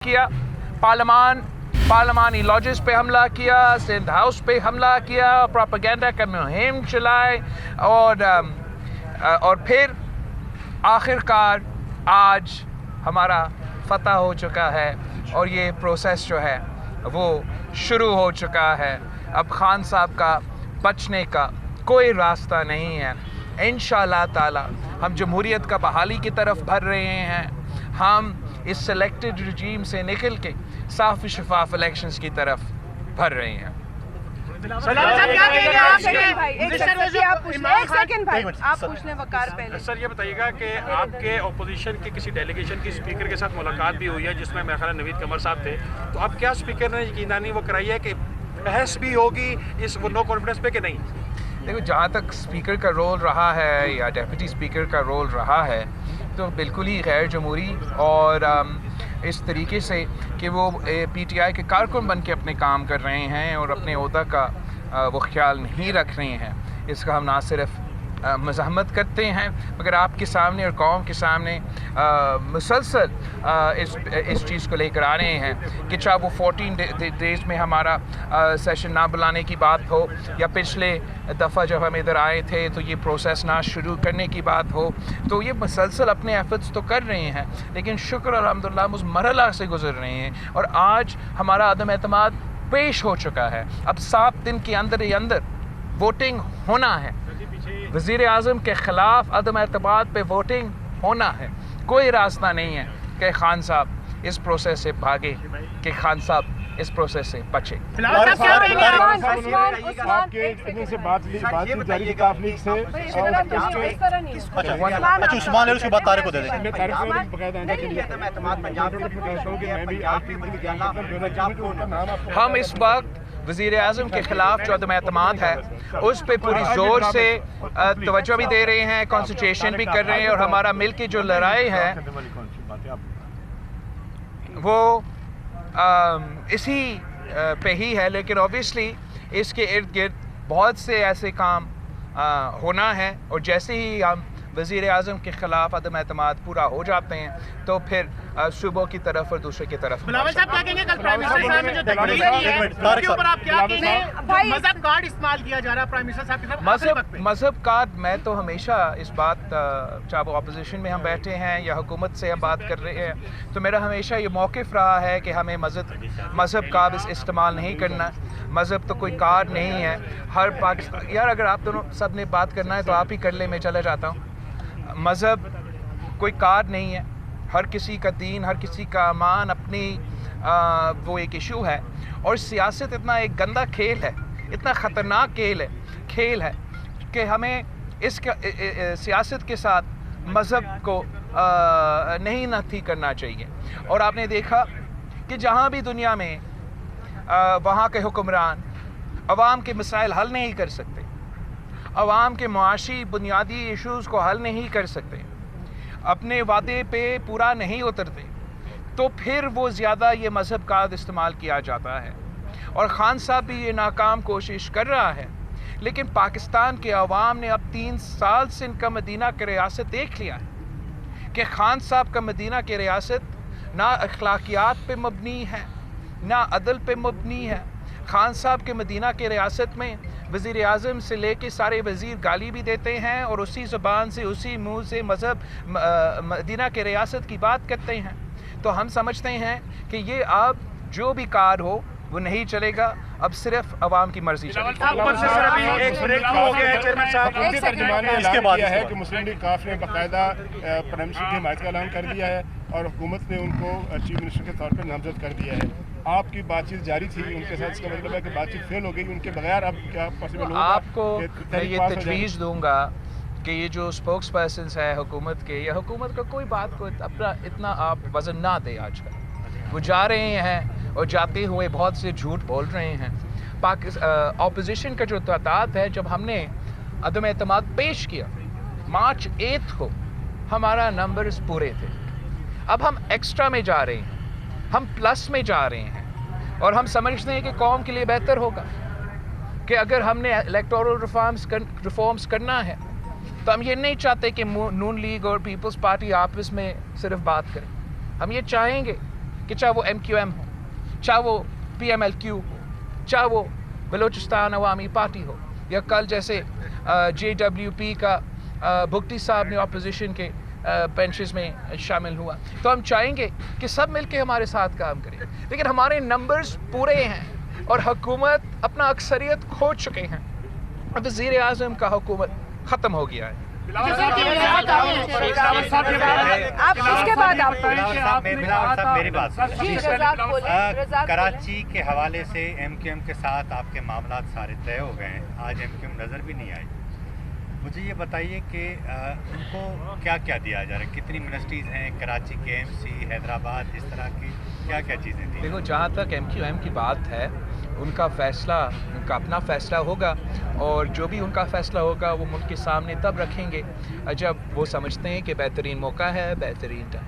किया, पार्लिमानी लॉजेस पे हमला किया, सिंध हाउस पे हमला किया, प्रोपेगेंडा का मुहिम चलाए और फिर आखिरकार आज हमारा फतह हो चुका है और ये प्रोसेस जो है वो शुरू हो चुका है। अब खान साहब का बचने का कोई रास्ता नहीं है। इंशाअल्लाह ताला हम जमहूरियत का बहाली की तरफ बढ़ रहे हैं। हम इस सेलेक्टेड रजीम से निकल के साफ शफाफ इलेक्शंस की तरफ बढ़ रहे हैं। सर ये बताइएगा कि आपके अपोजिशन के किसी डेलीगेशन की स्पीकर के साथ मुलाकात भी हुई है जिसमें मेरा ख्याल नवीद कमर साहब थे, तो अब क्या स्पीकर ने यकीनदहानी वो कराई है कि बहस भी होगी इस नो कॉन्फिडेंस पे कि नहीं? देखो, जहाँ तक स्पीकर का रोल रहा है या डेप्यूटी स्पीकर का रोल रहा है तो बिल्कुल ही गैर जमहूरी और इस तरीके से कि वो पीटीआई के कारकुन बन के अपने काम कर रहे हैं और अपने ओहदा का वो ख्याल नहीं रख रहे हैं। इसका हम ना सिर्फ मज़ाहमत करते हैं मगर आपके सामने और कौम के सामने मुसलसल इस चीज़ को लेकर आ रहे हैं कि चाहे वो 14 डेज़ में हमारा सेशन ना बुलाने की बात हो या पिछले दफ़ा जब हम इधर आए थे तो ये प्रोसेस ना शुरू करने की बात हो, तो ये मुसलसल अपने एफर्ट्स तो कर रहे हैं लेकिन शुक्र अल्हम्दुलिल्लाह उस मरहला से गुजर रहे हैं और आज हमारा अदम एतमाद पेश हो चुका है। अब 7 दिन के अंदर ही अंदर वोटिंग होना है। वज़ीर आज़म के ख़िलाफ़ अदम एतमाद पे वोटिंग होना है। कोई रास्ता नहीं है कि खान साहब इस प्रोसेस से भागे, कि खान साहब इस प्रोसेस से बचे। हम इस वक्त वज़ीर आज़म के ख़िलाफ़ जो अदम एतमाद है उस पे पूरी ज़ोर से तवज्जो भी दे रहे हैं, कॉन्संट्रेशन भी कर रहे हैं और हमारा मिल की जो लड़ाई है वो इसी पे ही है। लेकिन ऑब्वियसली इसके इर्द गिर्द बहुत से ऐसे काम होना है और जैसे ही हम वज़ीर आज़म के ख़िलाफ़ अदम एतमाद पूरा हो जाते हैं तो फिर सूबों की तरफ और दूसरे की तरफ। बिलावल साहब क्या कहेंगे, कल प्राइम मिनिस्टर साहब ने जो तकरीर की है उसके ऊपर आप क्या कहेंगे? मजहब कार्ड इस्तेमाल किया जा रहा है प्राइम मिनिस्टर साहब की तरफ। मजहब कार्ड, मैं तो हमेशा इस बात, चाहे वो अपोजिशन में हम बैठे हैं या हुकूमत से हम बात कर रहे हैं, तो मेरा हमेशा ये मौक़िफ़ रहा है कि हमें मजहब कार्ड इस्तेमाल नहीं करना। मज़हब तो कोई कार्ड नहीं है। हर पाकिस्तान यार, अगर आप दोनों सब ने बात करना है तो आप ही कर ले, मैं चला जाता हूँ। मज़हब कोई कार्ड नहीं है। हर किसी का दीन, हर किसी का अमान अपनी वो एक इशू है और सियासत इतना एक गंदा खेल है, इतना ख़तरनाक खेल है कि हमें इस सियासत के साथ मज़हब को नहीं नथी करना चाहिए। और आपने देखा कि जहाँ भी दुनिया में वहाँ के हुक्मरान अवाम के मसाइल हल नहीं कर सकते, अवाम के मुआशी बुनियादी इश्यूज़ को हल नहीं कर सकते, अपने वादे पे पूरा नहीं उतरते, तो फिर वो ज़्यादा ये मज़हब का इस्तेमाल किया जाता है। और ख़ान साहब भी ये नाकाम कोशिश कर रहा है लेकिन पाकिस्तान के अवाम ने अब 3 साल से इनका मदीना की रियासत देख लिया है कि ख़ान साहब का मदीना की रियासत ना अखलाकियात पे मबनी है ना अदल पे मबनी है। ख़ान साहब के मदीना के रियासत में वज़ीर आज़म से लेके सारे वज़ीर गाली भी देते हैं और उसी ज़ुबान से उसी मुँह से मज़हब मदीना के रियासत की बात करते हैं। तो हम समझते हैं कि ये अब जो भी कार हो वो नहीं चलेगा, अब सिर्फ अवाम की मर्जी चलेगी। इसके बाद है कि मुस्लिम लीग काफ ने बाकायदा प्राइम मिनिस्टर की हिमायत का ऐलान कर दिया है और हुकूमत ने उनको चीफ मिनिस्टर के तौर पर नामजद कर दिया है। आपकी बातचीत जारी थी उनके साथ, इसका मतलब है कि बातचीत फेल हो गई, उनके बगैर अब क्या पॉसिबल होगा? आपको मैं ये तजवीज़ दूंगा कि ये जो स्पोक्स पर्सन्स है हुकूमत के, या हुकूमत का कोई बात को अपना इतना आप वज़न ना दे। आजकल वो जा रहे हैं और जाते हुए बहुत से झूठ बोल रहे हैं। अपोजिशन का जो तादाद है, जब हमने अदम एतमाद पेश किया मार्च 8 को, हमारा नंबर्स पूरे थे। अब हम एक्स्ट्रा में जा रहे हैं, हम प्लस में जा रहे हैं और हम समझते हैं कि कौम के लिए बेहतर होगा कि अगर हमने इलेक्टोरल रिफॉर्म्स करना है तो हम ये नहीं चाहते कि नून लीग और पीपल्स पार्टी आपस में सिर्फ बात करें। हम ये चाहेंगे कि चाहे वो MQM हो, चाहे वो PMLQ हो, चाहे वो बलूचिस्तान अवामी पार्टी हो, या कल जैसे JWP का भुगटी साहब ने अपोजिशन के बेंचेस में शामिल हुआ, तो हम चाहेंगे कि सब मिलके हमारे साथ काम करें। लेकिन हमारे नंबर्स पूरे हैं और हुकूमत अपना अक्सरियत खो चुके हैं। अब वज़ीर आज़म का हुकूमत ख़त्म हो गया है। कराची के हवाले से MQM के साथ आपके मामला सारे तय हो गए हैं, आज MQM नज़र भी नहीं आई। मुझे ये बताइए कि उनको क्या क्या दिया जा रहा है, कितनी मिनिस्ट्रीज़ हैं, कराची KMC, हैदराबाद, इस तरह की क्या क्या चीज़ें थी? देखो, जहाँ तक MQM की बात है, उनका फ़ैसला, उनका अपना फ़ैसला होगा, और जो भी उनका फ़ैसला होगा वो मुल्क के सामने तब रखेंगे जब वो समझते हैं कि बेहतरीन मौका है, बेहतरीन टाइम।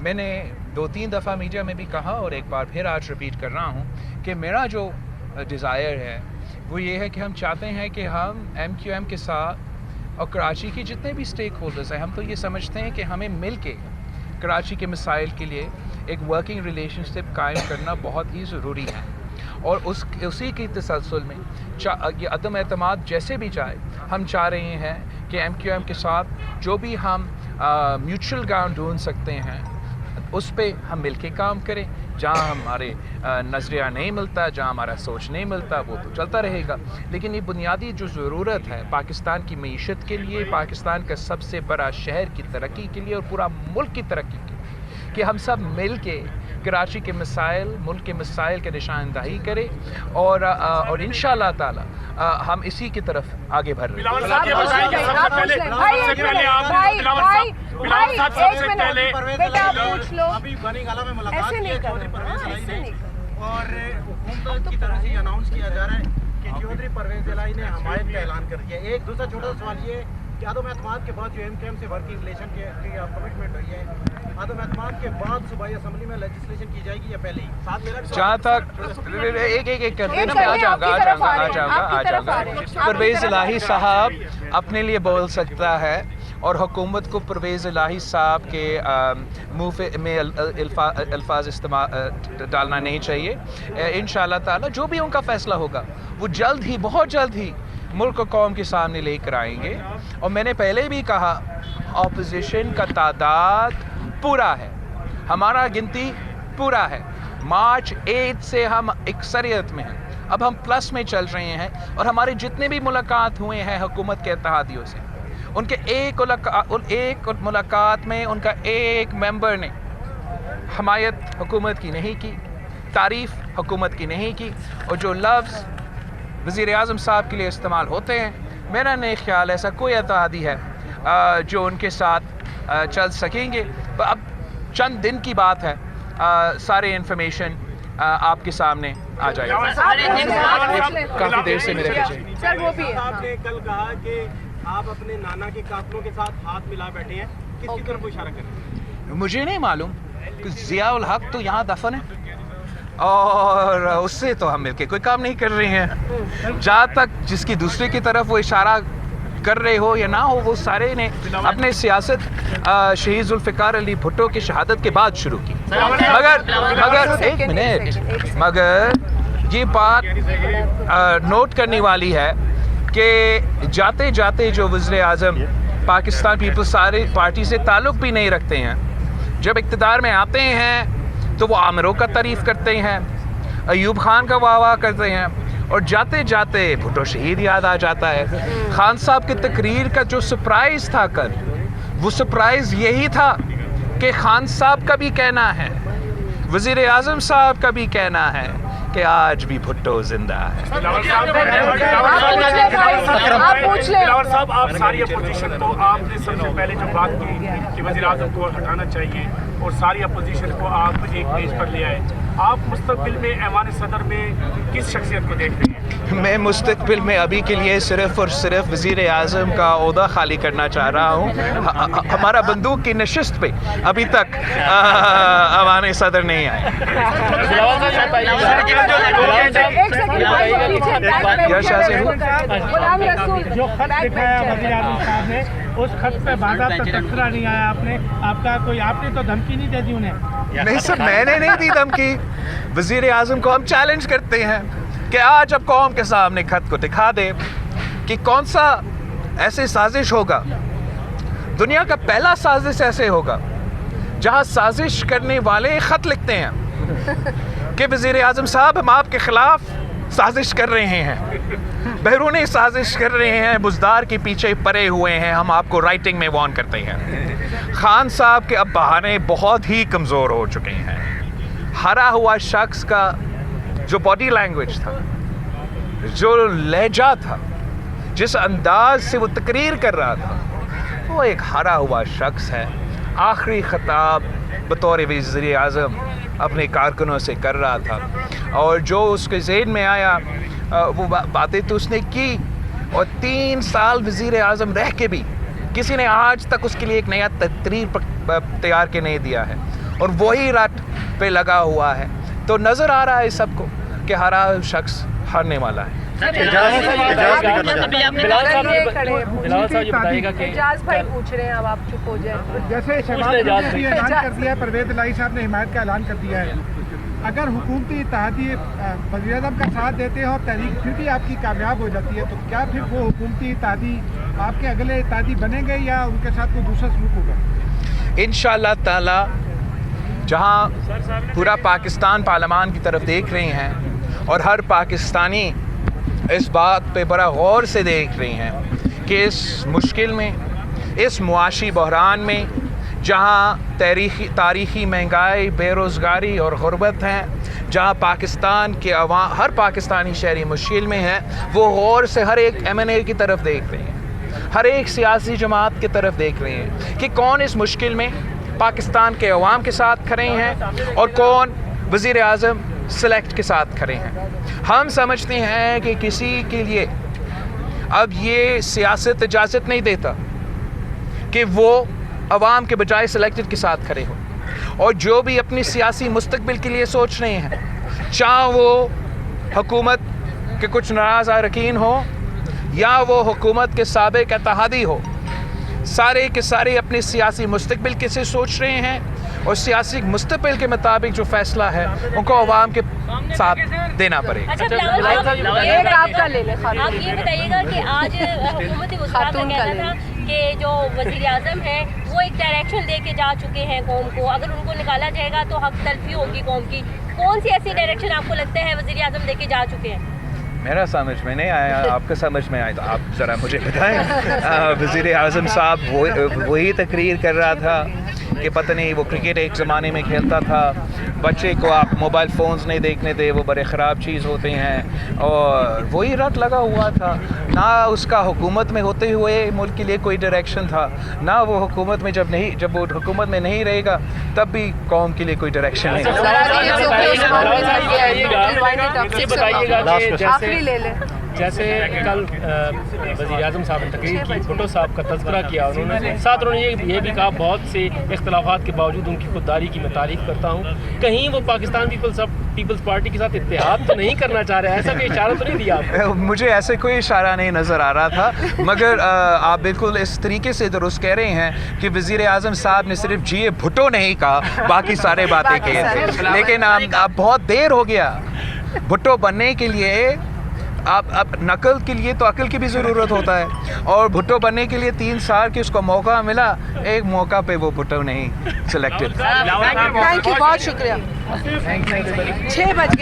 मैंने 2-3 दफ़ा मीडिया में भी कहा और एक बार फिर आज रिपीट कर रहा हूँ कि मेरा जो डिज़ायर है वो ये है कि हम चाहते हैं कि हम MQM के साथ और कराची के जितने भी स्टेक होल्डर्स हैं, हम तो ये समझते हैं कि हमें मिल के कराची के मसाइल के लिए एक वर्किंग रिलेशनशिप कायम करना बहुत ही ज़रूरी है। और उसी की तसलसल में ये अदम एतमाद जैसे भी जाए, हम चाह रहे हैं कि MQM के साथ जो भी हम म्यूचुअल ग्राउंड ढूंढ सकते हैं उस पे हम मिल के काम करें। जहाँ हमारे नज़रिया नहीं मिलता, जहाँ हमारा सोच नहीं मिलता, वो तो चलता रहेगा। लेकिन ये बुनियादी जो ज़रूरत है पाकिस्तान की मईशत के लिए, पाकिस्तान का सबसे बड़ा शहर की तरक्की के लिए और पूरा मुल्क की तरक्की के लिए, कि हम सब मिल के कराची के मसाइल, मुल्क के मसाइल के निशानदही करें और इंशाअल्लाह ताला हम इसी की तरफ आगे बढ़ रहे हैं। और हुकूमत की तरफ से अनाउंस किया जा रहा है कि चौधरी परवेज इलाही ने हमायत का ऐलान कर दिया। एक दूसरा छोटा सा सवाल ये, कि आदम एतमाद के बाद जो MQM से वर्किंग रिलेशन की कमिटमेंट हुई है, आदम एतमाद के बाद सूबाई असेंबली में लेजिस्लेशन की जाएगी या पहले ही? साथ मेरा जहाँ तक एक करते मैं आ जाऊँगा। परवेज़ इलाही साहब अपने लिए बोल सकता है और हुकूमत को परवेज़ इलाही साहब के मुँह में अल्फाज इस्तेमाल डालना नहीं चाहिए। इंशाअल्लाह ताला जो भी उनका फ़ैसला होगा वो जल्द ही, बहुत जल्द ही मुल्क और कौम के सामने लेकर आएंगे। और मैंने पहले भी कहा, ऑपोजिशन का तादाद पूरा है, हमारा गिनती पूरा है। मार्च 8 से हम अक्सरियत में हैं, अब हम प्लस में चल रहे हैं। और हमारे जितने भी मुलाकात हुए हैं हुकूमत के इत्तेहादियों से, उनके एक मुलाकात में उनका एक मेंबर ने हमायत हुकूमत की नहीं की, तारीफ़ हुकूमत की नहीं की। और जो लफ्ज़ वज़ीर आज़म साहब के लिए इस्तेमाल होते हैं, मेरा नहीं ख्याल ऐसा कोई इत्तेहादी है जो उनके साथ चल सकेंगे। अब चंद दिन की बात है, सारे इन्फॉर्मेशन आपके सामने आ जाएगा। काफ़ी देर से मेरे पीछे सर वो भी है। आपने कल कहा कि आप अपने नाना के कातलों के साथ हाथ मिला बैठे हैं, किसकी तरफ इशारा कर रहे हैं? मुझे नहीं मालूम कि ज़ियाउल हक तो यहाँ दफन है और उससे तो हम मिलके कोई काम नहीं कर रहे हैं। जहाँ तक जिसकी दूसरे की तरफ वो इशारा कर रहे हो या ना हो, वो सारे ने अपने सियासत शहीद जुल्फ़िकार अली भुट्टो की शहादत के बाद शुरू की। मगर एक मिनट, मगर ये बात नोट करने वाली है कि जाते जाते जो वज़ीर आज़म पाकिस्तान पीपल्स पार्टी से ताल्लुक़ भी नहीं रखते हैं, जब इक़्तिदार में आते हैं तो वो आमिरों का तारीफ़ करते हैं, अयूब खान का वाह करते हैं, और जाते जाते भुट्टो शहीद याद आ जाता है। खान साहब की तकरीर का जो सरप्राइज़ था कल, वो सरप्राइज़ यही था कि खान साहब का भी कहना है, वज़ीर आज़म साहब का भी कहना है कि आज भी भुट्टो जिंदा है। बिलावल साहब, आप सारी अपोजिशन को, आपने सबसे पहले जो बात की कि वज़ीर आज़म को हटाना चाहिए और सारी अपोजिशन को आप एक पेज पर ले आए, आप मुस्तकबिल में ऐवान सदर में किस शख्सियत को देख रहे हैं? मैं मुस्तकबिल में अभी के लिए सिर्फ़ और सिर्फ वज़ीर आज़म का ओहदा खाली करना चाह रहा हूँ। हमारा बंदूक की नशिस्त पे अभी तक ऐवान सदर नहीं आए। जो खत दिखाया वज़ीर आज़म साहब ने, उस खत पे बाज़ाब्ता तबसरा नहीं आया। आपने तो धमकी नहीं दे दी उन्हें नहीं सर, मैंने नहीं दी धमकी। वज़ीर आज़म को हम चैलेंज करते हैं कि आज अब कौम के सामने खत को दिखा दे कि कौन सा ऐसी साजिश होगा, दुनिया का पहला साजिश ऐसे होगा जहां साजिश करने वाले खत लिखते हैं कि वज़ीर आज़म साहब हम आपके खिलाफ साजिश कर रहे हैं, बैरूनी साजिश कर रहे हैं, बुज़दार के पीछे पड़े हुए हैं, हम आपको राइटिंग में वार्न करते हैं। खान साहब के अब बहाने बहुत ही कमज़ोर हो चुके हैं। हरा हुआ शख्स का जो बॉडी लैंग्वेज था, जो लहजा था, जिस अंदाज से वो तकरीर कर रहा था, वो एक हरा हुआ शख्स है। आखिरी खिताब बतौर वज़ीर आज़म अपने कारकुनों से कर रहा था और जो उसके ज़हन में आया वो बातें तो उसने की, और 3 साल वज़ीर आज़म रह के भी किसी ने आज तक उसके लिए एक नया तकरीर तैयार के नहीं दिया है, और वही रट पे लगा हुआ है। तो नज़र आ रहा है सबको कि हरा शख्स हारने वाला है। बिलाल साहब ये बताइएगा कि एजाज भाई पूछ रहे हैं, अब आप चुप हो जाए। जैसे शहबाज शरीफ ने ऐलान कर दिया है, परवेज़ इलाही साहब ने हिमायत का ऐलान कर दिया है, अगर हुकूमती इत्तेहादी वज़ीर आज़म का साथ देते हैं और तहरीक फिर भी आपकी कामयाब हो जाती है, तो क्या फिर वो हुकूमती इत्तेहादी आपके अगले इत्तेहादी बनेंगे या उनके साथ कोई दूसरा सलूक होगा? इंशाअल्लाह ताला जहां पूरा पाकिस्तान पार्लियामान की तरफ देख रहे हैं और हर पाकिस्तानी इस बात पे बड़ा गौर से देख रहे हैं कि इस मुश्किल में, इस मुआशी बहरान में, जहां तारीख़ी महंगाई, बेरोज़गारी और गुर्बत हैं, जहां पाकिस्तान के हर पाकिस्तानी शहरी मुश्किल में है, वो गौर से हर एक MNA की तरफ देख रहे हैं, हर एक सियासी जमात की तरफ देख रहे हैं कि कौन इस मुश्किल में पाकिस्तान के अवाम के साथ खड़े हैं और कौन वज़ीर आज़म सेलेक्ट के साथ खड़े हैं। हम समझते हैं कि किसी के लिए अब ये सियासत इजाज़त नहीं देता कि वो अवाम के बजाय सेलेक्टेड के साथ खड़े हो, और जो भी अपनी सियासी मुस्तकबिल के लिए सोच रहे हैं, चाहे वो हुकूमत के कुछ नाराज़ अरकान हो या वो हुकूमत के साबिक इत्तेहादी हो, सारे के सारे अपने सियासी मुस्तकबिल के से सोच रहे हैं, और सियासी मुस्तकबिल के मुताबिक जो फैसला है उनको अवाम के साथ देना पड़ेगा। अच्छा, एक आपका ले ले। आप ये बताइएगा कि आज हुकूमती वज़रा का कहना था कि जो वज़ीर आज़म है वो एक डायरेक्शन दे के जा चुके हैं कौम को, अगर उनको निकाला जाएगा तो हक तलफी होगी कौम की। कौन सी ऐसी डायरेक्शन आपको लगता है वज़ीर आज़म दे के जा चुके हैं? मेरा समझ में नहीं आया, आपका समझ में आया तो आप ज़रा मुझे बताएं। वज़ीर आज़म साहब वही तकरीर कर रहा था कि पता नहीं वो क्रिकेट एक ज़माने में खेलता था, बच्चे को आप मोबाइल फ़ोन्स नहीं देखने दे, वो बड़े ख़राब चीज़ होते हैं, और वही रट लगा हुआ था। ना उसका हुकूमत में होते हुए मुल्क के लिए कोई डायरेक्शन था, ना वो हुकूमत में जब वो हुकूमत में नहीं रहेगा तब भी कौम के लिए कोई डायरेक्शन नहीं। जैसे कल वज़ीर आज़म साहब ने तकरीर की, भुट्टो साहब का तज़किरा किया, उन्होंने ये भी कहा बहुत से इख्तलाफात के बावजूद उनकी खुददारी की मैं तारीफ़ करता हूँ, कहीं वो पाकिस्तान पीपल्स पार्टी के साथ इत्तेहाद तो नहीं करना चाह रहे, ऐसा कोई इशारा तो नहीं दिया आपको? मुझे ऐसे कोई इशारा नहीं नज़र आ रहा था, मगर आप बिल्कुल इस तरीके से दुरुस्त कह रहे हैं कि वज़ीर आज़म साहब ने सिर्फ जी भुट्टो नहीं कहा, बाकी सारे बातें कही थे, लेकिन अब बहुत देर हो गया। भुट्टो बनने के लिए अब नकल के लिए तो अकल की भी ज़रूरत होता है, और भुट्टो बनने के लिए 3 साल की उसको मौका मिला, एक मौका पे वो भुट्टो नहीं सिलेक्टेड। थैंक यू, बहुत शुक्रिया। 6 बज गए।